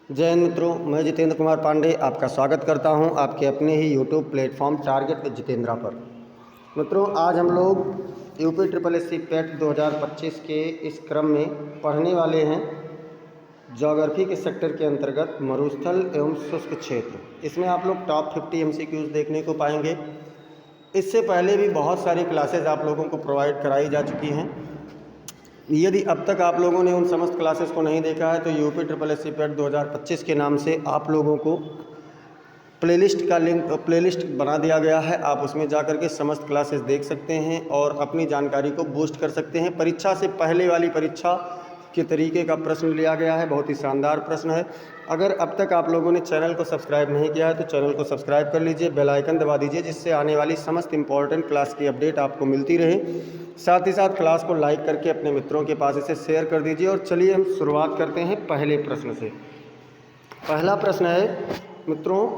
जय हिंद मित्रों, मैं जितेंद्र कुमार पांडे आपका स्वागत करता हूं आपके अपने ही YouTube platform target with Jitendra पर। मित्रों, आज हम लोग UP triple S C PET 2025 के इस क्रम में पढ़ने वाले हैं ज्योग्राफी के सेक्टर के अंतर्गत मरुस्थल एवं शुष्क क्षेत्र। इसमें आप लोग टॉप 50 MCQs देखने को पाएंगे। इससे पहले भी बहुत सारी क्लासेज आप लोगों को प्रोवाइड कराई जा चुकी हैं। यदि अब तक आप लोगों ने उन समस्त क्लासेस को नहीं देखा है तो UP triple S C PET 2025 के नाम से आप लोगों को प्लेलिस्ट बना दिया गया है। आप उसमें जा कर के समस्त क्लासेस देख सकते हैं और अपनी जानकारी को बूस्ट कर सकते हैं। परीक्षा से पहले वाली परीक्षा के तरीके का प्रश्न लिया गया है, बहुत ही शानदार प्रश्न है। अगर अब तक आप लोगों ने चैनल को सब्सक्राइब नहीं किया है तो चैनल को सब्सक्राइब कर लीजिए, बेल आइकन दबा दीजिए, जिससे आने वाली समस्त इंपॉर्टेंट क्लास की अपडेट आपको मिलती रहे। साथ ही साथ क्लास को लाइक करके अपने मित्रों के पास इसे शेयर कर दीजिए। और चलिए हम शुरुआत करते हैं पहले प्रश्न से। पहला प्रश्न है मित्रों,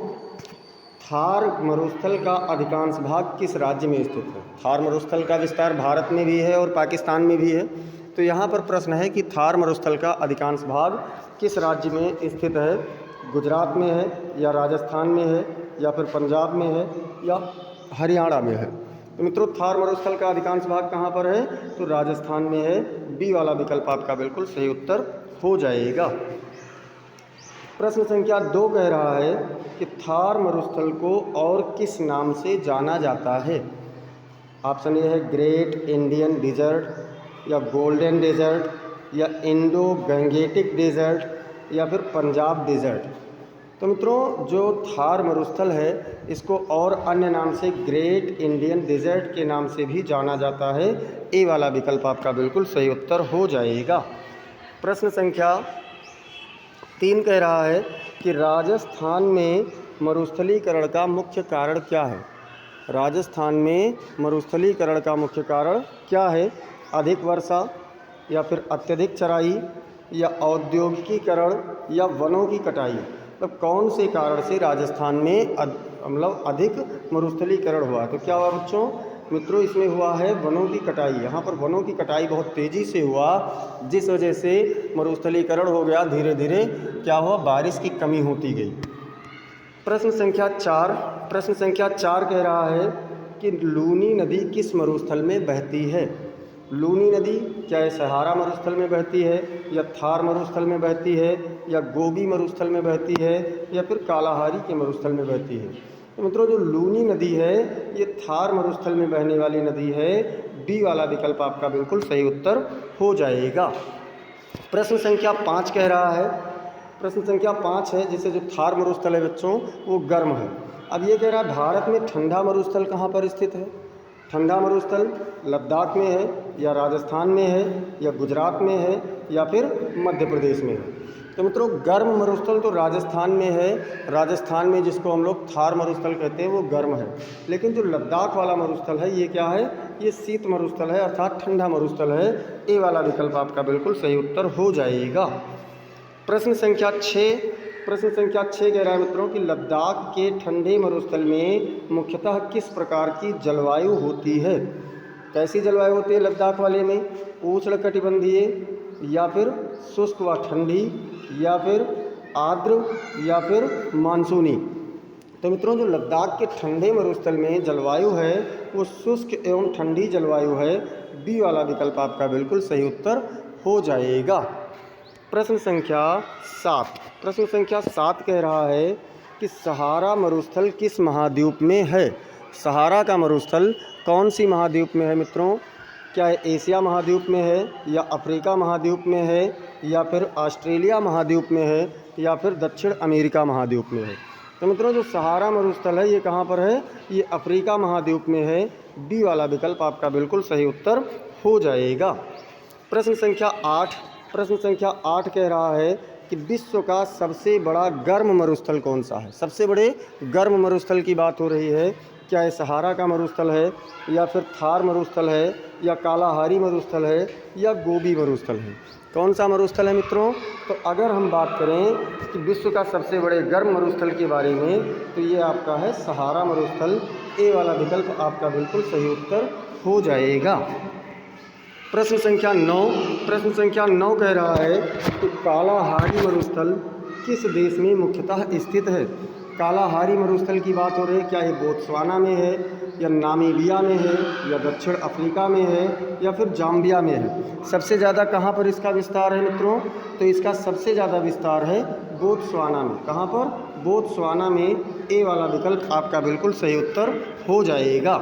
थार मरुस्थल का अधिकांश भाग किस राज्य में स्थित है? थार मरुस्थल का विस्तार भारत में भी है और पाकिस्तान में भी है। तो यहाँ पर प्रश्न है कि थार मरुस्थल का अधिकांश भाग किस राज्य में स्थित है? गुजरात में है या राजस्थान में है या फिर पंजाब में है या हरियाणा में है? तो मित्रों, थार मरुस्थल का अधिकांश भाग कहाँ पर है? तो राजस्थान में है। बी वाला विकल्प आपका बिल्कुल सही उत्तर हो जाएगा। प्रश्न संख्या 2 कह रहा है कि थार मरुस्थल को और किस नाम से जाना जाता है? ऑप्शन ए है ग्रेट इंडियन डिजर्ट या गोल्डन डेजर्ट या इंडो गंगेटिक डेजर्ट या फिर पंजाब डेजर्ट। तो मित्रों, जो थार मरुस्थल है इसको और अन्य नाम से ग्रेट इंडियन डेजर्ट के नाम से भी जाना जाता है। ए वाला विकल्प आपका बिल्कुल सही उत्तर हो जाएगा। प्रश्न संख्या 3 कह रहा है कि राजस्थान में मरुस्थलीकरण का मुख्य कारण क्या है? राजस्थान में मरुस्थलीकरण का मुख्य कारण क्या है? अधिक वर्षा या फिर अत्यधिक चराई या औद्योगिकीकरण या वनों की कटाई। मतलब कौन से कारण से राजस्थान में अधिक मरुस्थलीकरण हुआ? तो क्या हुआ बच्चों? मित्रों, इसमें हुआ है वनों की कटाई। यहाँ पर वनों की कटाई बहुत तेज़ी से हुआ, जिस वजह से मरुस्थलीकरण हो गया। धीरे धीरे क्या हुआ? बारिश की कमी होती गई। प्रश्न संख्या 4 कह रहा है कि लूनी नदी किस मरुस्थल में बहती है? लूनी नदी क्या है सहारा मरुस्थल में बहती है या थार मरुस्थल में बहती है या गोबी मरुस्थल में बहती है या फिर कालाहारी के मरुस्थल में बहती है? तो मित्रों, जो लूनी नदी है ये थार मरुस्थल में बहने वाली नदी है। बी वाला विकल्प आपका बिल्कुल सही उत्तर हो जाएगा। प्रश्न संख्या 5 कह रहा है, प्रश्न संख्या 5 है जिसे जो थार मरुस्थल है बच्चों वो गर्म है। अब ये कह रहा है भारत में ठंडा मरुस्थल कहाँ पर स्थित है? ठंडा मरुस्थल लद्दाख में है या राजस्थान में है या गुजरात में है या फिर मध्य प्रदेश में है? तो मित्रों, गर्म मरुस्थल तो राजस्थान में है। राजस्थान में जिसको हम लोग थार मरुस्थल कहते हैं वो गर्म है। लेकिन जो लद्दाख वाला मरुस्थल है ये क्या है? ये शीत मरुस्थल है, अर्थात ठंडा मरुस्थल है। ए वाला विकल्प आपका बिल्कुल सही उत्तर हो जाएगा। प्रश्न संख्या 6 कह रहा है मित्रों कि लद्दाख के ठंडे मरुस्थल में मुख्यतः किस प्रकार की जलवायु होती है? कैसी जलवायु होती है लद्दाख वाले में? उष्णकटिबंधीय या फिर शुष्क व ठंडी या फिर आर्द्र या फिर मानसूनी? तो मित्रों, जो लद्दाख के ठंडे मरुस्थल में जलवायु है वो शुष्क एवं ठंडी जलवायु है। बी वाला विकल्प आपका बिल्कुल सही उत्तर हो जाएगा। प्रश्न संख्या 7 कह रहा है कि सहारा मरुस्थल किस महाद्वीप में है? सहारा का मरुस्थल कौन सी महाद्वीप में है मित्रों? क्या है एशिया महाद्वीप में है या अफ्रीका महाद्वीप में है या फिर ऑस्ट्रेलिया महाद्वीप में है या फिर दक्षिण अमेरिका महाद्वीप में है? तो मित्रों, जो सहारा मरुस्थल है ये कहाँ पर है? ये अफ्रीका महाद्वीप में है। बी वाला विकल्प आपका बिल्कुल सही उत्तर हो जाएगा। प्रश्न संख्या 8 कह रहा है कि विश्व का सबसे बड़ा गर्म मरुस्थल कौन सा है? सबसे बड़े गर्म मरुस्थल की बात हो रही है। क्या ये सहारा का मरुस्थल है या फिर थार मरुस्थल है या कालाहारी मरुस्थल है या गोबी मरुस्थल है? कौन सा मरुस्थल है मित्रों? तो अगर हम बात करें कि विश्व का सबसे बड़े गर्म मरुस्थल के बारे में तो ये आपका है सहारा मरुस्थल। ए वाला विकल्प आपका बिल्कुल सही उत्तर हो जाएगा। प्रश्न संख्या 9 कह रहा है कि कालाहारी मरुस्थल किस देश में मुख्यतः स्थित है? कालाहारी मरुस्थल की बात हो रही है, क्या ये बोत्सवाना में है या नामीबिया में है या दक्षिण अफ्रीका में है या फिर जाम्बिया में है? सबसे ज़्यादा कहाँ पर इसका विस्तार है मित्रों? तो इसका सबसे ज़्यादा विस्तार है बोत्सवाना में। कहाँ पर? बोत्सवाना में। ए वाला विकल्प आपका बिल्कुल सही उत्तर हो जाएगा।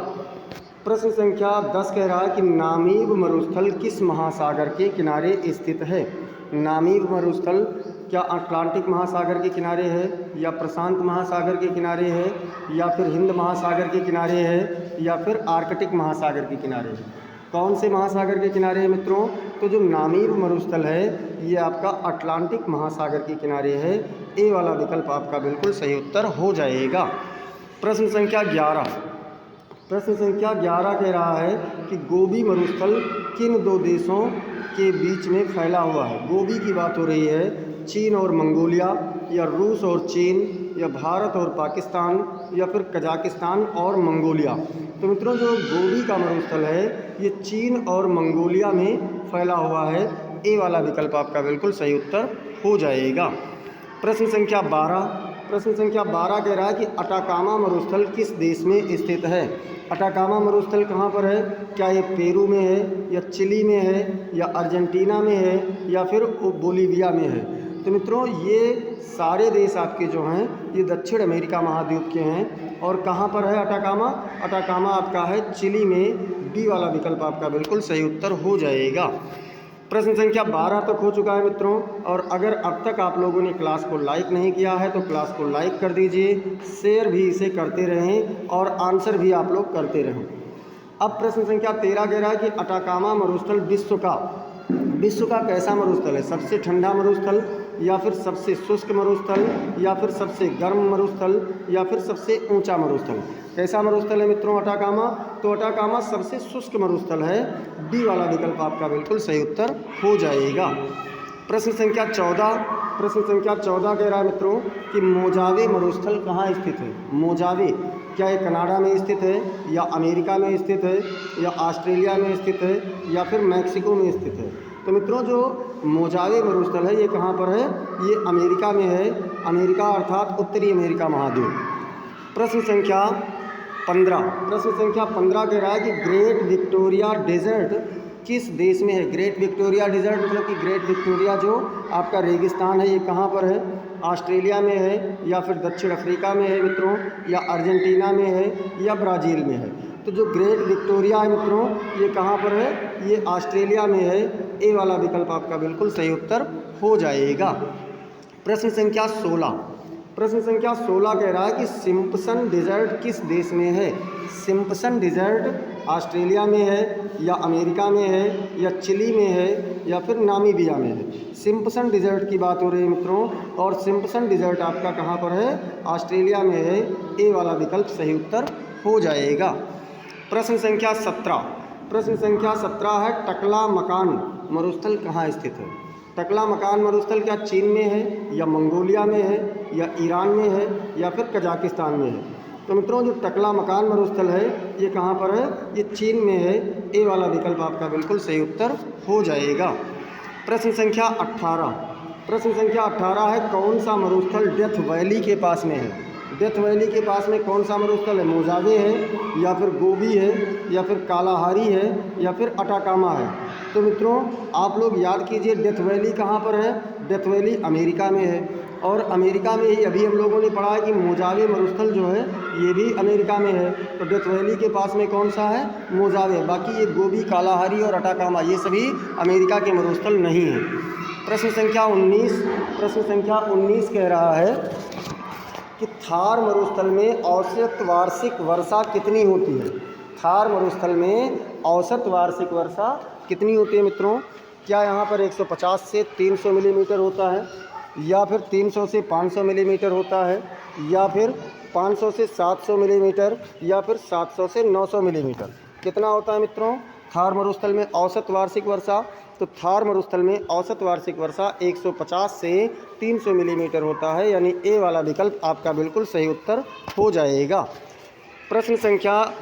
प्रश्न संख्या 10 कह रहा है कि नामीब मरुस्थल किस महासागर के किनारे स्थित है? नामीब मरुस्थल क्या अटलांटिक महासागर के किनारे है या प्रशांत महासागर के किनारे है या फिर हिंद महासागर के किनारे है या फिर आर्कटिक महासागर के किनारे है? कौन से महासागर के किनारे है मित्रों? तो जो नामीब मरुस्थल है ये आपका अटलांटिक महासागर के किनारे है। ए वाला विकल्प आपका बिल्कुल सही उत्तर हो जाएगा। प्रश्न संख्या 11 कह रहा है कि गोबी मरुस्थल किन दो देशों के बीच में फैला हुआ है? गोबी की बात हो रही है, चीन और मंगोलिया या रूस और चीन या भारत और पाकिस्तान या फिर कजाकिस्तान और मंगोलिया? तो मित्रों जो गोबी का मरुस्थल है ये चीन और मंगोलिया में फैला हुआ है। ए वाला विकल्प आपका बिल्कुल सही उत्तर हो जाएगा। प्रश्न संख्या 12 कह रहा है कि अटाकामा मरुस्थल किस देश में स्थित है? अटाकामा मरुस्थल कहाँ पर है? क्या ये पेरू में है या चिली में है या अर्जेंटीना में है या फिर बोलीविया में है? तो मित्रों ये सारे देश आपके जो हैं ये दक्षिण अमेरिका महाद्वीप के हैं। और कहाँ पर है अटाकामा? अटाकामा आपका है चिली में। बी वाला विकल्प आपका बिल्कुल सही उत्तर हो जाएगा। प्रश्न संख्या 12 तक हो चुका है मित्रों। और अगर अब तक आप लोगों ने क्लास को लाइक नहीं किया है तो क्लास को लाइक कर दीजिए, शेयर भी इसे करते रहें और आंसर भी आप लोग करते रहें। अब प्रश्न संख्या 13 कह रहा है कि अटाकामा मरुस्थल विश्व का कैसा मरुस्थल है? सबसे ठंडा मरुस्थल या फिर सबसे शुष्क मरुस्थल या फिर सबसे गर्म मरुस्थल या फिर सबसे ऊंचा मरुस्थल? कैसा मरुस्थल है मित्रों अटाकामा? तो अटाकामा सबसे शुष्क मरुस्थल है। डी वाला विकल्प आपका बिल्कुल सही उत्तर हो जाएगा। प्रश्न संख्या 14 कह रहा है मित्रों कि मोजावे मरुस्थल कहाँ स्थित है? मोजावे क्या ये कनाडा में स्थित है या अमेरिका में स्थित है या ऑस्ट्रेलिया में स्थित है या फिर मैक्सिको में स्थित है? तो मित्रों जो मोजावे मरुस्थल है ये कहाँ पर है? ये अमेरिका में है। अमेरिका अर्थात उत्तरी अमेरिका महाद्वीप। प्रश्न संख्या 15 कह रहा है कि ग्रेट विक्टोरिया डेजर्ट किस देश में है? ग्रेट विक्टोरिया डेजर्ट मतलब कि ग्रेट विक्टोरिया जो आपका रेगिस्तान है ये कहाँ पर है? ऑस्ट्रेलिया में है या फिर दक्षिण अफ्रीका में है मित्रों या अर्जेंटीना में है या ब्राज़ील में है? तो जो ग्रेट विक्टोरिया है मित्रों ये कहाँ पर है? ये ऑस्ट्रेलिया में है। ए वाला विकल्प आपका बिल्कुल सही उत्तर हो जाएगा। प्रश्न संख्या 16 कह रहा है कि सिम्पसन डेजर्ट किस देश में है? सिम्पसन डेजर्ट ऑस्ट्रेलिया में है या अमेरिका में है या चिली में है या फिर नामीबिया में है? सिम्पसन डेजर्ट की बात हो रही है मित्रों और सिम्पसन डेजर्ट आपका कहाँ पर है? ऑस्ट्रेलिया में है। ए वाला विकल्प सही उत्तर हो जाएगा। प्रश्न संख्या 17 है टकला मकान मरुस्थल कहाँ स्थित है? टकला मकान मरुस्थल क्या चीन में है या मंगोलिया में है या ईरान में है या फिर कजाकिस्तान में है? तो मित्रों जो टकला मकान मरुस्थल है ये कहाँ पर है? ये चीन में है। ए वाला विकल्प आपका बिल्कुल सही उत्तर हो जाएगा। प्रश्न संख्या 18 है कौन सा मरुस्थल डेथ वैली के पास में है? डेथ वैली के पास में कौन सा मरुस्थल है? मोजावे है या फिर गोबी है या फिर कालाहारी है या फिर अटाकामा है? तो मित्रों आप लोग याद कीजिए डेथ वैली कहाँ पर है? डेथ वैली अमेरिका में है। और अमेरिका में ही अभी हम लोगों ने पढ़ा है कि मोजावे मरुस्थल जो है ये भी अमेरिका में है। तो डेथ वैली के पास में कौन सा है? मोजावे। बाकी ये गोबी, कालाहारी और अटाकामा ये सभी अमेरिका के मरुस्थल नहीं हैं। प्रश्न संख्या 19 कह रहा है कि थार मरुस्थल में औसत वार्षिक वर्षा कितनी होती है? थार मरुस्थल में औसत वार्षिक वर्षा कितनी होती है मित्रों? क्या यहाँ पर 150 से 300 मिलीमीटर होता है या फिर 300 से 500 मिलीमीटर होता है या फिर 500 से 700 मिलीमीटर या फिर 700 से 900 मिलीमीटर? कितना होता है मित्रों थार मरुस्थल में औसत वार्षिक वर्षा? तो थार मरुस्थल में औसत वार्षिक वर्षा 150 से 300 मिलीमीटर होता है, यानी ए वाला विकल्प आपका बिल्कुल सही उत्तर हो जाएगा। प्रश्न संख्या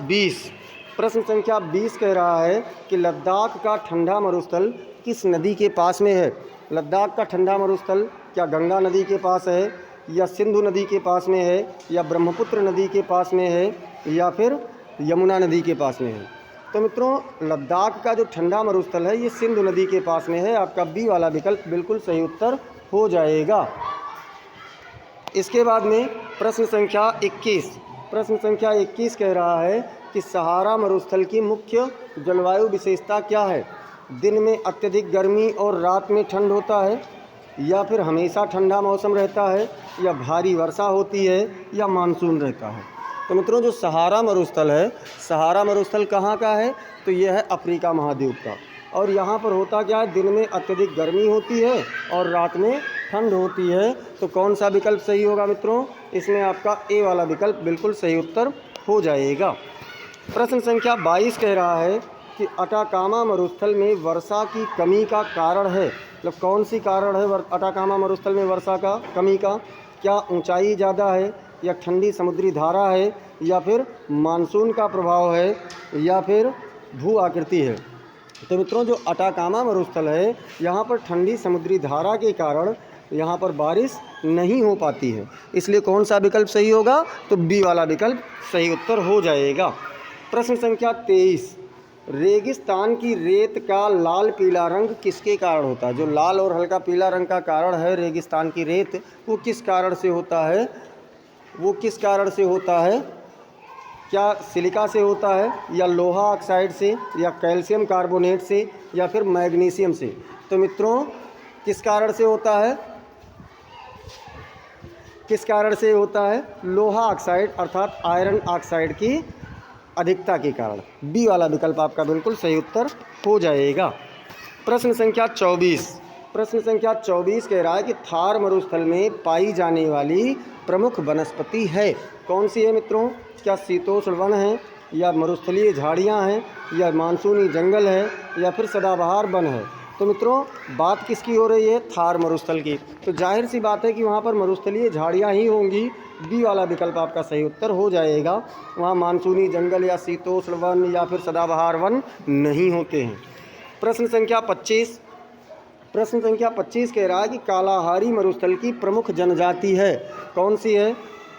20 कह रहा है कि लद्दाख का ठंडा मरुस्थल किस नदी के पास में है? लद्दाख का ठंडा मरुस्थल क्या गंगा नदी के पास है, या सिंधु नदी के पास में है, या ब्रह्मपुत्र नदी के पास में है, या फिर यमुना नदी के पास में है? तो मित्रों लद्दाख का जो ठंडा मरुस्थल है ये सिंधु नदी के पास में है। आपका बी वाला विकल्प बिल्कुल सही उत्तर हो जाएगा। इसके बाद में प्रश्न संख्या 21। प्रश्न संख्या 21 कह रहा है कि सहारा मरुस्थल की मुख्य जलवायु विशेषता क्या है? दिन में अत्यधिक गर्मी और रात में ठंड होता है, या फिर हमेशा ठंडा मौसम रहता है, या भारी वर्षा होती है, या मानसून रहता है? तो मित्रों जो सहारा मरुस्थल है, सहारा मरुस्थल कहाँ का है? तो यह है अफ्रीका महाद्वीप का। और यहाँ पर होता क्या है, दिन में अत्यधिक गर्मी होती है और रात में ठंड होती है। तो कौन सा विकल्प सही होगा मित्रों? इसमें आपका ए वाला विकल्प बिल्कुल सही उत्तर हो जाएगा। प्रश्न संख्या 22 कह रहा है कि अटाकामा मरुस्थल में वर्षा की कमी का कारण है, मतलब कौन सी कारण है अटाकामा मरुस्थल में वर्षा का कमी का? क्या ऊंचाई ज़्यादा है, या ठंडी समुद्री धारा है, या फिर मानसून का प्रभाव है, या फिर भू आकृति है? तो मित्रों जो अटाकामा मरुस्थल है यहाँ पर ठंडी समुद्री धारा के कारण यहाँ पर बारिश नहीं हो पाती है, इसलिए कौन सा विकल्प सही होगा? तो बी वाला विकल्प सही उत्तर हो जाएगा। प्रश्न संख्या 23। रेगिस्तान की रेत का लाल पीला रंग किसके कारण होता है? जो लाल और हल्का पीला रंग का कारण है रेगिस्तान की रेत, वो किस कारण से होता है? वो किस कारण से होता है? क्या सिलिका से होता है, या लोहा ऑक्साइड से, या कैल्शियम कार्बोनेट से, या फिर मैग्नीशियम से? तो मित्रों किस कारण से होता है? किस कारण से होता है? लोहा ऑक्साइड अर्थात आयरन ऑक्साइड की अधिकता के कारण। बी वाला विकल्प आपका बिल्कुल सही उत्तर हो जाएगा। प्रश्न संख्या 24। प्रश्न संख्या 24 कह रहा है कि थार मरुस्थल में पाई जाने वाली प्रमुख वनस्पति है, कौन सी है मित्रों? क्या शीतोष्ण वन है, या मरुस्थलीय झाड़ियाँ हैं, या मानसूनी जंगल है, या फिर सदाबहार वन है? तो मित्रों बात किसकी हो रही है? थार मरुस्थल की। तो जाहिर सी बात है कि वहाँ पर मरुस्थलीय झाड़ियाँ ही होंगी। बी वाला विकल्प आपका सही उत्तर हो जाएगा। वहाँ मानसूनी जंगल या शीतोष्ण वन या फिर सदाबहार वन नहीं होते हैं। प्रश्न संख्या 25। प्रश्न संख्या 25 कह रहा है कि कालाहारी मरुस्थल की प्रमुख जनजाति है, कौन सी है?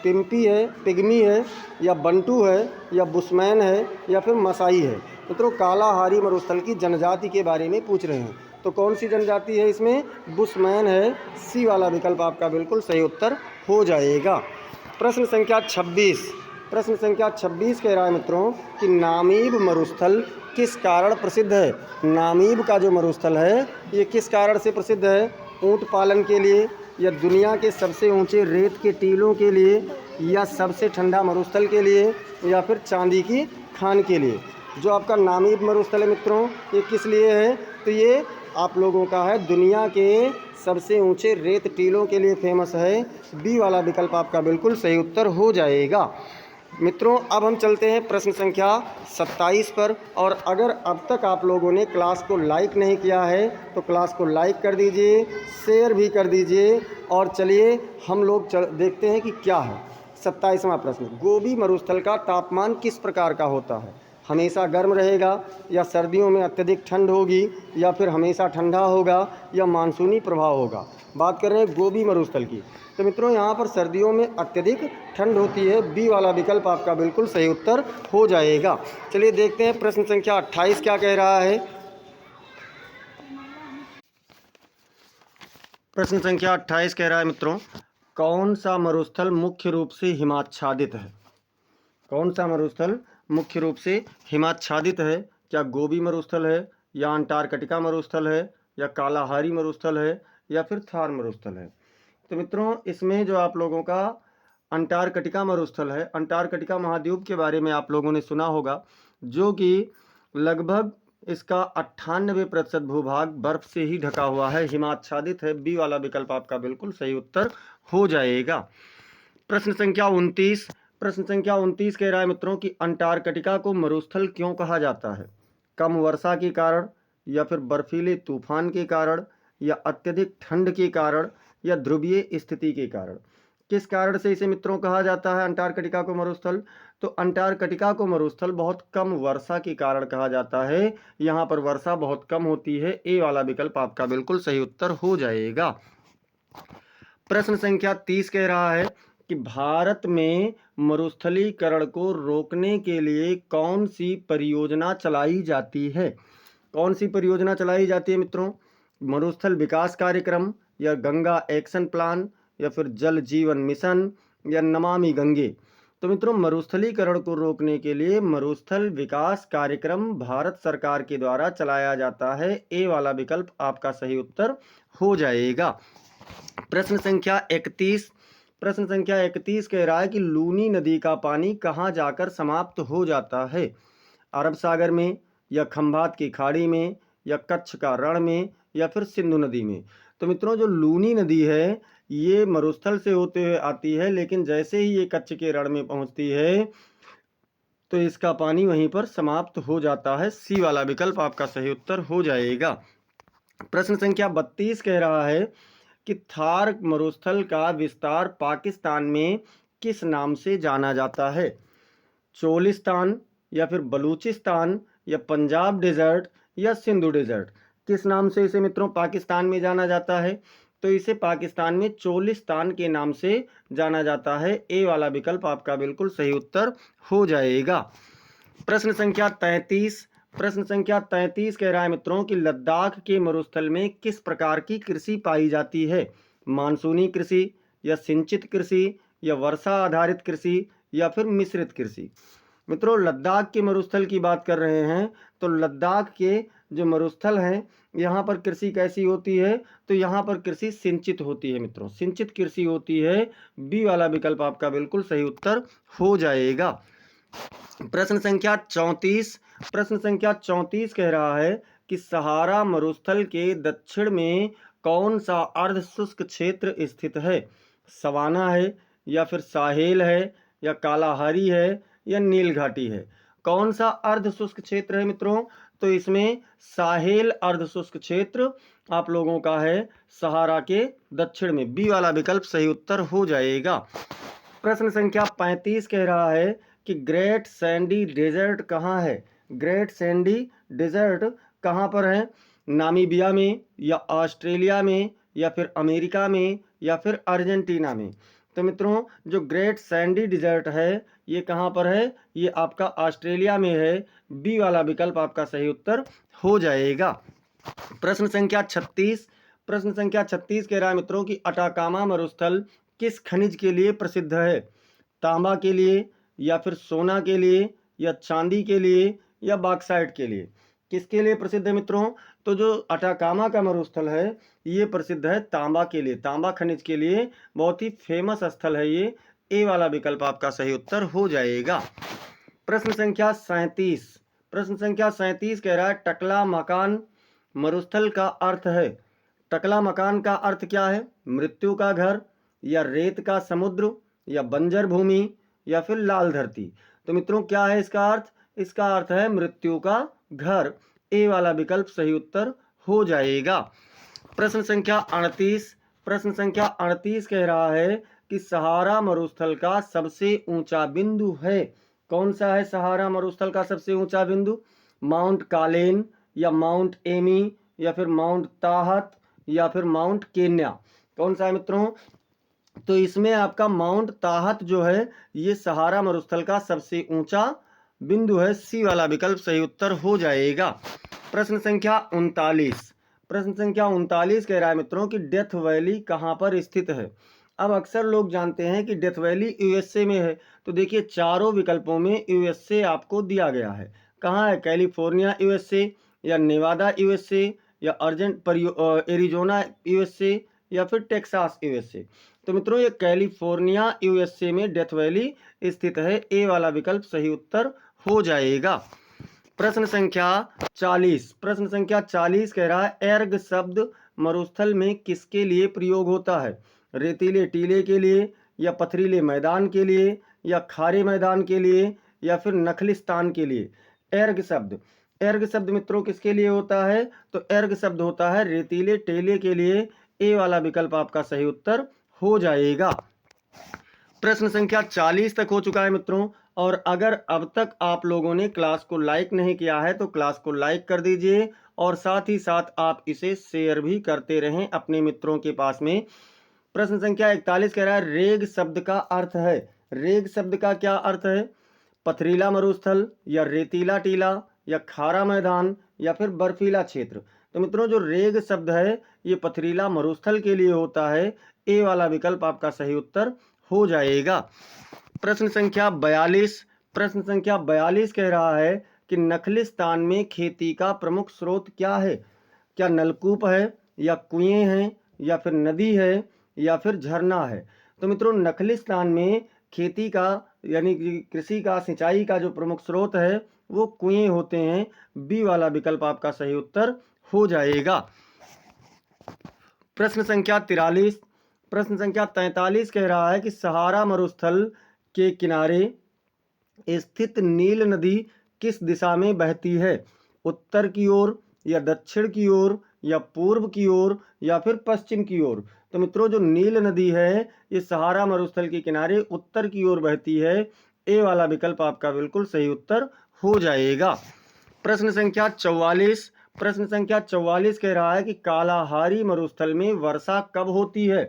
पिम्पी है, पिग्मी है, या बंटू है, या बुशमैन है, या फिर मसाई है? मित्रों कालाहारी मरुस्थल की जनजाति के बारे में पूछ रहे हैं, तो कौन सी जनजाति है इसमें? बुशमैन है। सी वाला विकल्प आपका बिल्कुल सही उत्तर हो जाएगा। प्रश्न संख्या 26। प्रश्न संख्या 26 कह रहा है मित्रों कि नामीब मरुस्थल किस कारण प्रसिद्ध है? नामीब का जो मरुस्थल है ये किस कारण से प्रसिद्ध है? ऊँट पालन के लिए, या दुनिया के सबसे ऊंचे रेत के टीलों के लिए, या सबसे ठंडा मरुस्थल के लिए, या फिर चांदी की खान के लिए? जो आपका नामीब मरुस्थल है मित्रों ये किस लिए है? तो ये आप लोगों का है दुनिया के सबसे ऊंचे रेत टीलों के लिए फेमस है। बी वाला विकल्प आपका बिल्कुल सही उत्तर हो जाएगा। मित्रों अब हम चलते हैं प्रश्न संख्या 27 पर। और अगर अब तक आप लोगों ने क्लास को लाइक नहीं किया है तो क्लास को लाइक कर दीजिए, शेयर भी कर दीजिए। और चलिए हम लोग देखते हैं कि क्या है 27वां प्रश्न। गोबी मरुस्थल का तापमान किस प्रकार का होता है? हमेशा गर्म रहेगा, या सर्दियों में अत्यधिक ठंड होगी, या फिर हमेशा ठंडा होगा, या मानसूनी प्रभाव होगा? बात कर रहे हैं गोबी मरुस्थल की। तो मित्रों यहाँ पर सर्दियों में अत्यधिक ठंड होती है। बी वाला विकल्प आपका बिल्कुल सही उत्तर हो जाएगा। चलिए देखते हैं प्रश्न संख्या 28 क्या कह रहा है। प्रश्न संख्या 28 कह रहा है मित्रों कौन सा मरुस्थल मुख्य रूप से हिमाच्छादित है? कौन सा मरुस्थल मुख्य रूप से हिमाच्छादित है? क्या गोबी मरुस्थल है, या अंटार्कटिका मरुस्थल है, या कालाहारी मरुस्थल है, या फिर थार मरुस्थल है? तो मित्रों इसमें जो आप लोगों का अंटार्कटिका मरुस्थल है, अंटार्कटिका महाद्वीप के बारे में आप लोगों ने सुना होगा, जो कि लगभग इसका 98% भूभाग बर्फ से ही ढका हुआ है, हिमाच्छादित है। बी वाला विकल्प आपका बिल्कुल सही उत्तर हो जाएगा। प्रश्न संख्या 29। प्रश्न संख्या 29 कह रहा है मित्रों कि अंटार्कटिका को मरुस्थल क्यों कहा जाता है? कम वर्षा के कारण, या फिर बर्फीले तूफान के कारण, या अत्यधिक ठंड के कारण, या ध्रुवीय स्थिति के कारण? किस कारण से इसे मित्रों कहा जाता है अंटार्कटिका को मरुस्थल? तो अंटार्कटिका को मरुस्थल बहुत कम वर्षा के कारण कहा जाता है। यहाँ पर वर्षा बहुत कम होती है। ए वाला विकल्प आपका बिल्कुल सही उत्तर हो जाएगा। प्रश्न संख्या 30 कह रहा है कि भारत में मरुस्थलीकरण को रोकने के लिए कौन सी परियोजना चलाई जाती है? कौन सी परियोजना चलाई जाती है मित्रों? मरुस्थल विकास कार्यक्रम, या गंगा एक्शन प्लान, या फिर जल जीवन मिशन, या नमामि गंगे? तो मित्रों, मरुस्थलीकरण को रोकने के लिए मरुस्थल विकास कार्यक्रम भारत सरकार के द्वारा चलाया जाता है। ए वाला विकल्प आपका सही उत्तर हो जाएगा। प्रश्न संख्या 31 कह रहा है कि लूनी नदी का पानी कहाँ जाकर समाप्त हो जाता है? अरब सागर में, या खंभात की खाड़ी में, या कच्छ का रण में, या फिर सिंधु नदी में? तो मित्रों, जो लूनी नदी है ये मरुस्थल से होते हुए आती है, लेकिन जैसे ही ये कच्छ के रण में पहुंचती है तो इसका पानी वहीं पर समाप्त हो जाता है। सी वाला विकल्प आपका सही उत्तर हो जाएगा। प्रश्न संख्या 32 कह रहा है कि थार मरुस्थल का विस्तार पाकिस्तान में किस नाम से जाना जाता है? चोलिस्तान, या फिर बलूचिस्तान, या पंजाब डेजर्ट, या सिंधु डेजर्ट? किस नाम से इसे मित्रों पाकिस्तान में जाना जाता है? तो इसे पाकिस्तान में चोलिस्तान के नाम से जाना जाता है। ए वाला विकल्प आपका बिल्कुल सही उत्तर हो जाएगा। प्रश्न संख्या 33 कह रहा है मित्रों कि लद्दाख के मरुस्थल में किस प्रकार की कृषि पाई जाती है? मानसूनी कृषि, या सिंचित कृषि, या वर्षा आधारित कृषि, या फिर मिश्रित कृषि? मित्रों, लद्दाख के मरुस्थल की बात कर रहे हैं तो लद्दाख के जो मरुस्थल हैं यहाँ पर कृषि कैसी होती है? तो यहाँ पर कृषि सिंचित होती है मित्रों, सिंचित कृषि होती है। बी वाला विकल्प आपका बिल्कुल सही उत्तर हो जाएगा। प्रश्न संख्या 34 कह रहा है कि सहारा मरुस्थल के दक्षिण में कौन सा अर्ध शुष्क क्षेत्र स्थित है? सवाना है, या फिर साहेल है, या कालाहारी है, या नील घाटी है? कौन सा अर्ध शुष्क क्षेत्र है मित्रों? तो इसमें साहेल अर्ध शुष्क क्षेत्र आप लोगों का है सहारा के दक्षिण में। बी वाला विकल्प सही उत्तर हो जाएगा। प्रश्न संख्या 35 कह रहा है कि ग्रेट सैंडी डेजर्ट कहाँ है? ग्रेट सैंडी डेजर्ट कहाँ पर है? नामीबिया में, या ऑस्ट्रेलिया में, या फिर अमेरिका में, या फिर अर्जेंटीना में? तो मित्रों, जो ग्रेट सैंडी डेजर्ट है ये कहाँ पर है? ये आपका ऑस्ट्रेलिया में है। बी वाला विकल्प आपका सही उत्तर हो जाएगा। प्रश्न संख्या 36 कह रहा है मित्रों कि अटाकामा मरुस्थल किस खनिज के लिए प्रसिद्ध है? तांबा के लिए, या फिर सोना के लिए, या चांदी के लिए, या बॉक्साइट के लिए? किसके लिए प्रसिद्ध है मित्रों? तो जो अटाकामा का मरुस्थल है ये प्रसिद्ध है तांबा के लिए, तांबा खनिज के लिए बहुत ही फेमस स्थल है ये। ए वाला विकल्प आपका सही उत्तर हो जाएगा। प्रश्न संख्या 37 कह रहा है टकला मकान मरुस्थल का अर्थ है। टकला मकान का अर्थ क्या है? मृत्यु का घर, या रेत का समुद्र, या बंजर भूमि, या फिर लाल धरती? तो मित्रों, क्या है इसका अर्थ? इसका अर्थ है मृत्यु का घर। ए वाला विकल्प सही उत्तर हो जाएगा। प्रश्न संख्या 38 कह रहा है कि सहारा मरुस्थल का सबसे ऊंचा बिंदु है। कौन सा है सहारा मरुस्थल का सबसे ऊंचा बिंदु? माउंट कालेन, या माउंट एमी, या फिर माउंट ताहत, या फिर माउंट केन्या? कौन सा है मित्रों? तो इसमें आपका माउंट ताहत जो है ये सहारा मरुस्थल का सबसे ऊंचा बिंदु है। सी वाला विकल्प सही उत्तर हो जाएगा। प्रश्न संख्या 39 कह रहा है मित्रों कि डेथ वैली कहाँ पर स्थित है? अब अक्सर लोग जानते हैं कि डेथ वैली यूएसए में है। तो देखिए चारों विकल्पों में यूएसए आपको दिया गया है। कहाँ है? कैलिफोर्निया यूएसए, या नेवादा यूएसए, या एरिजोना यूएसए, या फिर टेक्सास यूएसए? तो मित्रों, ये कैलिफोर्निया यूएसए में डेथ वैली स्थित है। ए वाला विकल्प सही उत्तर हो जाएगा। प्रश्न संख्या 40 कह रहा है एर्ग शब्द मरुस्थल में किसके लिए प्रयोग होता है? रेतीले टीले के लिए, या पथरीले मैदान के लिए, या खारे मैदान के लिए, या फिर नखलिस्तान के लिए? एर्ग शब्द मित्रों किसके लिए होता है? तो एर्ग शब्द होता है रेतीले टीले के लिए। ए वाला विकल्प आपका सही उत्तर हो जाएगा। प्रश्न संख्या 40 तक हो चुका है मित्रों। और अगर अब तक आप लोगों ने क्लास को लाइक नहीं किया है तो क्लास को लाइक कर दीजिए और साथ ही साथ आप इसे शेयर भी करते रहें अपने मित्रों के पास में। प्रश्न संख्या 41 कह रहा है रेग शब्द का अर्थ है। रेग शब्द का क्या अर्थ है? पथरीला मरुस्थल या रेतीला टीला या खारा मैदान या फिर बर्फीला क्षेत्र। तो मित्रों जो रेग शब्द है ये पथरीला मरुस्थल के लिए होता है। ए वाला विकल्प आपका सही उत्तर हो जाएगा। प्रश्न संख्या 42। प्रश्न संख्या 42 कह रहा है कि नखलिस्तान में खेती का प्रमुख स्रोत क्या है? क्या नलकूप है या कुएं हैं या फिर नदी है या फिर झरना है? तो मित्रों नखलिस्तान में खेती का यानी कि कृषि का सिंचाई का जो प्रमुख स्रोत है वो कुएं होते हैं। बी वाला विकल्प आपका सही उत्तर हो जाएगा। प्रश्न संख्या 43। प्रश्न संख्या 43 कह रहा है कि सहारा मरुस्थल के किनारे स्थित नील नदी किस दिशा में बहती है? उत्तर की ओर या दक्षिण की ओर या पूर्व की ओर या फिर पश्चिम की ओर? तो मित्रों जो नील नदी है ये सहारा मरुस्थल के किनारे उत्तर की ओर बहती है। ए वाला विकल्प आपका बिल्कुल सही उत्तर हो जाएगा। प्रश्न संख्या 44। प्रश्न संख्या 44 कह रहा है कि कालाहारी मरुस्थल में वर्षा कब होती है?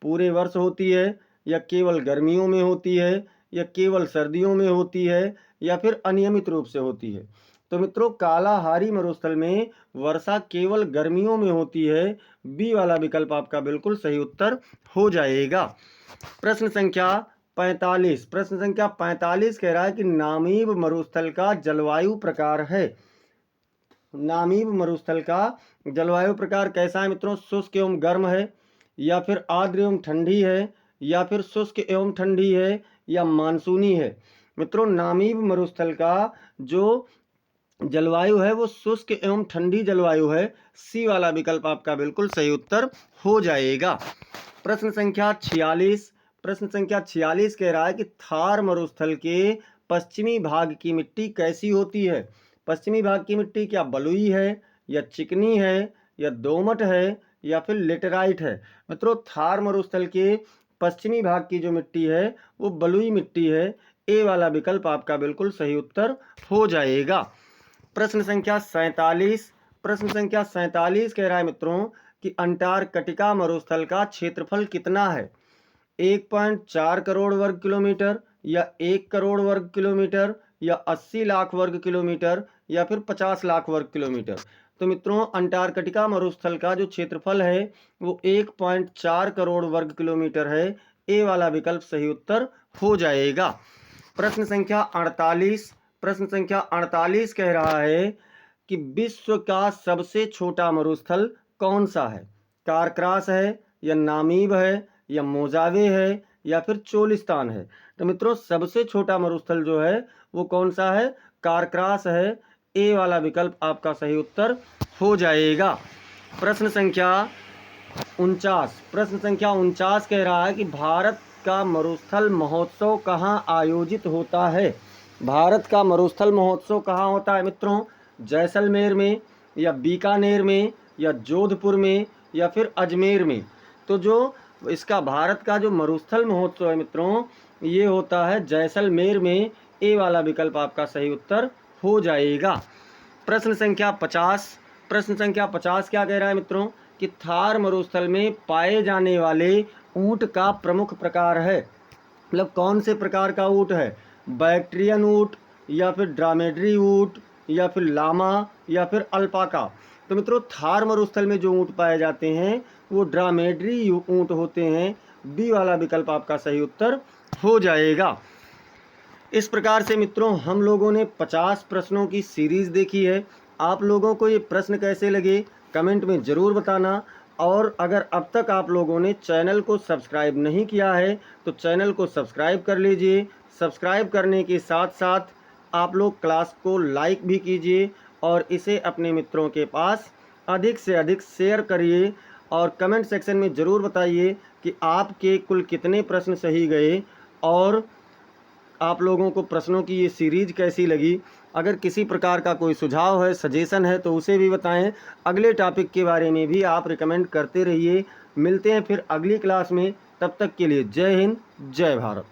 पूरे वर्ष होती है या केवल गर्मियों में होती है या केवल सर्दियों में होती है या फिर अनियमित रूप से होती है? तो मित्रों कालाहारी मरुस्थल में वर्षा केवल गर्मियों में होती है। बी वाला विकल्प आपका बिल्कुल सही उत्तर हो जाएगा। प्रश्न संख्या 45। प्रश्न संख्या 45 कह रहा है कि नामीब मरुस्थल का जलवायु प्रकार है। नामीब मरुस्थल का जलवायु प्रकार कैसा है मित्रों? शुष्क एवं गर्म है या फिर आर्द्र एवं ठंडी है या फिर शुष्क एवं ठंडी है या मानसूनी है? मित्रों नामीब मरुस्थल का जो जलवायु है वो शुष्क एवं ठंडी जलवायु है। सी वाला विकल्प आपका बिल्कुल सही उत्तर हो जाएगा। प्रश्न संख्या 46। प्रश्न संख्या 46 कह रहा है कि थार मरुस्थल के पश्चिमी भाग की मिट्टी कैसी होती है? पश्चिमी भाग की मिट्टी क्या बलुई है या चिकनी है या दोमट है या फिर लेटेराइट है? मित्रों थार मरुस्थल के पश्चिमी भाग की जो मिट्टी है वो बलुई मिट्टी है। ए वाला विकल्प आपका बिल्कुल सही उत्तर हो जाएगा। प्रश्न संख्या 47। प्रश्न संख्या 47 कह रहा है मित्रों कि अंटार्कटिका मरुस्थल का क्षेत्रफल कितना है? 1.4 करोड़ वर्ग किलोमीटर या 1 करोड़ वर्ग किलोमीटर या 80 लाख वर्ग किलोमीटर या फिर 50 लाख वर्ग किलोमीटर? तो मित्रों अंटार्कटिका मरुस्थल का जो क्षेत्रफल है वो 1.4 करोड़ वर्ग किलोमीटर है। ए वाला विकल्प सही उत्तर हो जाएगा। प्रश्न संख्या 48। प्रश्न संख्या 48 कह रहा है कि विश्व का सबसे छोटा मरुस्थल कौन सा है? कारक्रास है या नामीब है या मोजावे है या फिर चोलिस्तान है? तो मित्रों सबसे छोटा मरुस्थल जो है वो कौन सा है? कारक्रास है। ए वाला विकल्प आपका सही उत्तर हो जाएगा। प्रश्न संख्या 49। प्रश्न संख्या 49 कह रहा है कि भारत का मरुस्थल महोत्सव कहाँ आयोजित होता है? भारत का मरुस्थल महोत्सव कहाँ होता है मित्रों? जैसलमेर में या बीकानेर में या जोधपुर में या फिर अजमेर में? तो जो इसका भारत का जो मरुस्थल महोत्सव है मित्रों ये होता है जैसलमेर में। ए वाला विकल्प आपका सही उत्तर हो जाएगा। प्रश्न संख्या 50। प्रश्न संख्या 50 क्या कह रहा है मित्रों कि थार मरुस्थल में पाए जाने वाले ऊंट का प्रमुख प्रकार है। मतलब कौन से प्रकार का ऊंट है? बैक्ट्रियन ऊंट या फिर ड्रामेड्री ऊंट या फिर लामा या फिर अल्पाका? तो मित्रों थार मरुस्थल में जो ऊंट पाए जाते हैं वो ड्रामेड्री ऊंट होते हैं। बी वाला विकल्प आपका सही उत्तर हो जाएगा। इस प्रकार से मित्रों हम लोगों ने 50 प्रश्नों की सीरीज़ देखी है। आप लोगों को ये प्रश्न कैसे लगे कमेंट में ज़रूर बताना। और अगर अब तक आप लोगों ने चैनल को सब्सक्राइब नहीं किया है तो चैनल को सब्सक्राइब कर लीजिए। सब्सक्राइब करने के साथ साथ आप लोग क्लास को लाइक भी कीजिए और इसे अपने मित्रों के पास अधिक से अधिक शेयर करिए। और कमेंट सेक्शन में ज़रूर बताइए कि आपके कुल कितने प्रश्न सही गए और आप लोगों को प्रश्नों की ये सीरीज कैसी लगी। अगर किसी प्रकार का कोई सुझाव है सजेशन है तो उसे भी बताएं। अगले टॉपिक के बारे में भी आप रिकमेंड करते रहिए। मिलते हैं फिर अगली क्लास में। तब तक के लिए जय हिंद, जय भारत।